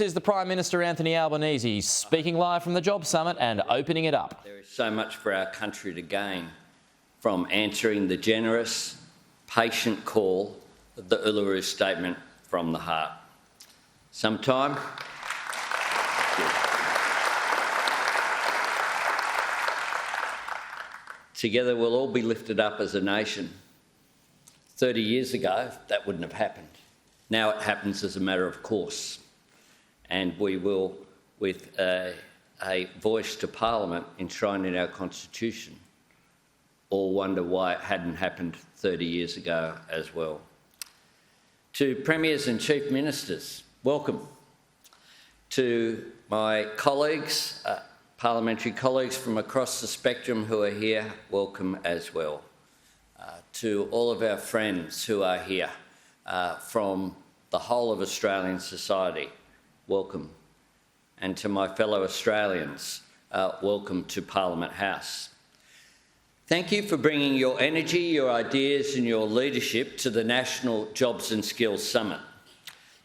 This is the Prime Minister Anthony Albanese speaking live from the Jobs Summit and opening it up. There is so much for our country to gain from answering the generous, patient call of the Uluru Statement from the Heart. Sometime together we'll all be lifted up as a nation. 30 years ago, that wouldn't have happened. Now it happens as a matter of course. And we will, with a voice to Parliament enshrined in our Constitution, all wonder why it hadn't happened 30 years ago as well. To Premiers and Chief Ministers, welcome. To my colleagues, parliamentary colleagues from across the spectrum who are here, welcome as well. To all of our friends who are here from the whole of Australian society, welcome. And to my fellow Australians, welcome to Parliament House. Thank you for bringing your energy, your ideas and your leadership to the National Jobs and Skills Summit.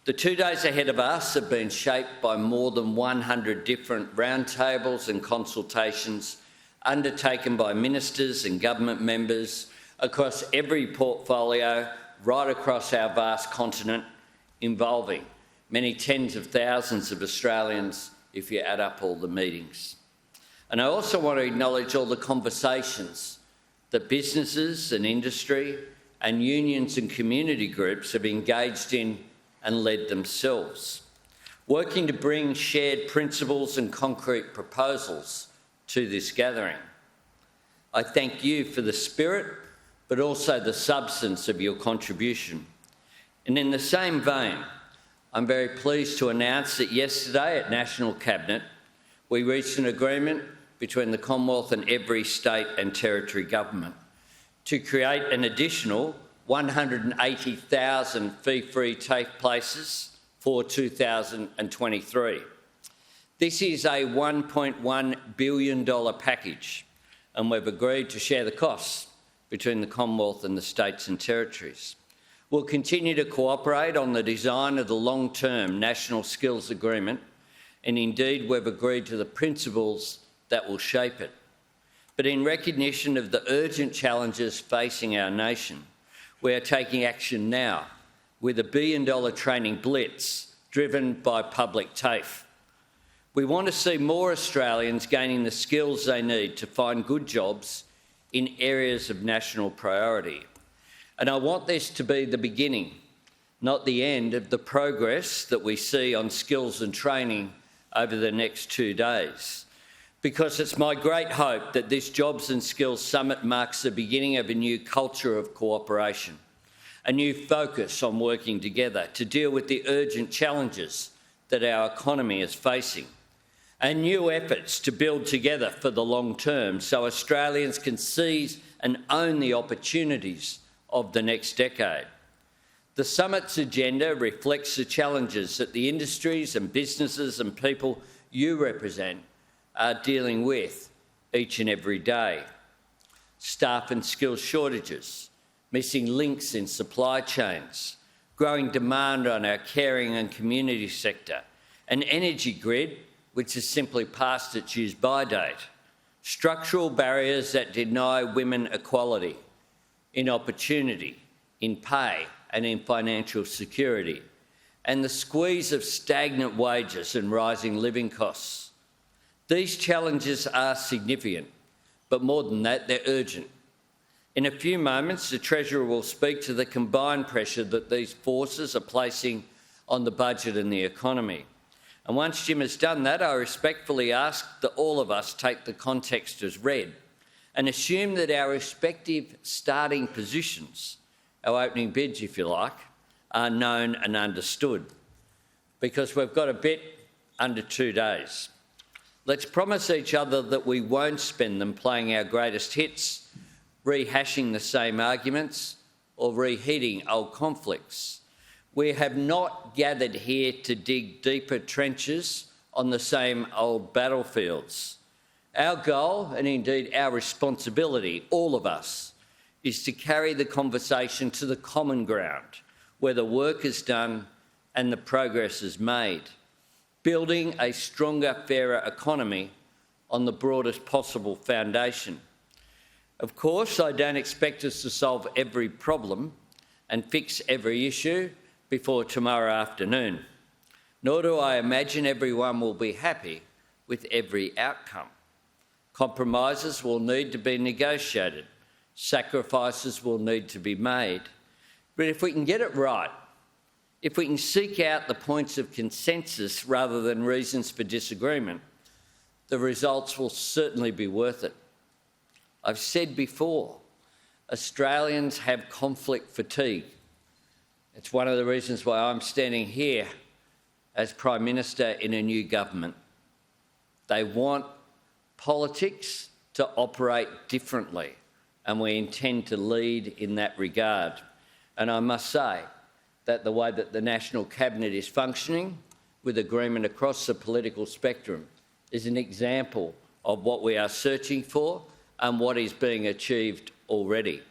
The 2 days ahead of us have been shaped by more than 100 different roundtables and consultations undertaken by ministers and government members across every portfolio right across our vast continent, involving many tens of thousands of Australians if you add up all the meetings. And I also want to acknowledge all the conversations that businesses and industry and unions and community groups have engaged in and led themselves, working to bring shared principles and concrete proposals to this gathering. I thank you for the spirit, but also the substance of your contribution. And in the same vein, I'm very pleased to announce that yesterday at National Cabinet, we reached an agreement between the Commonwealth and every state and territory government to create an additional 180,000 fee-free TAFE places for 2023. This is a $1.1 billion package, and we've agreed to share the costs between the Commonwealth and the states and territories. We'll continue to cooperate on the design of the long-term National Skills Agreement, and indeed we've agreed to the principles that will shape it. But in recognition of the urgent challenges facing our nation, we are taking action now with a $1 billion training blitz driven by public TAFE. We want to see more Australians gaining the skills they need to find good jobs in areas of national priority. And I want this to be the beginning, not the end, of the progress that we see on skills and training over the next 2 days. Because it's my great hope that this Jobs and Skills Summit marks the beginning of a new culture of cooperation, a new focus on working together to deal with the urgent challenges that our economy is facing, and new efforts to build together for the long term so Australians can seize and own the opportunities of the next decade. The summit's agenda reflects the challenges that the industries and businesses and people you represent are dealing with each and every day. Staff and skills shortages, missing links in supply chains, growing demand on our caring and community sector, an energy grid which is simply past its use-by date, structural barriers that deny women equality in opportunity, in pay and in financial security, and the squeeze of stagnant wages and rising living costs. These challenges are significant, but more than that, they're urgent. In a few moments, the Treasurer will speak to the combined pressure that these forces are placing on the budget and the economy. And once Jim has done that, I respectfully ask that all of us take the context as read and assume that our respective starting positions, our opening bids, if you like, are known and understood, because we've got a bit under 2 days. Let's promise each other that we won't spend them playing our greatest hits, rehashing the same arguments or reheating old conflicts. We have not gathered here to dig deeper trenches on the same old battlefields. Our goal, and indeed our responsibility, all of us, is to carry the conversation to the common ground where the work is done and the progress is made. building a stronger, fairer economy on the broadest possible foundation. Of course, I don't expect us to solve every problem and fix every issue before tomorrow afternoon, nor do I imagine everyone will be happy with every outcome. Compromises will need to be negotiated, sacrifices will need to be made. But if we can get it right, if we can seek out the points of consensus rather than reasons for disagreement, the results will certainly be worth it. I've said before, Australians have conflict fatigue. It's one of the reasons why I'm standing here as Prime Minister in a new government. They want politics to operate differently, and we intend to lead in that regard. And I must say that the way that the National Cabinet is functioning, with agreement across the political spectrum, is an example of what we are searching for and what is being achieved already.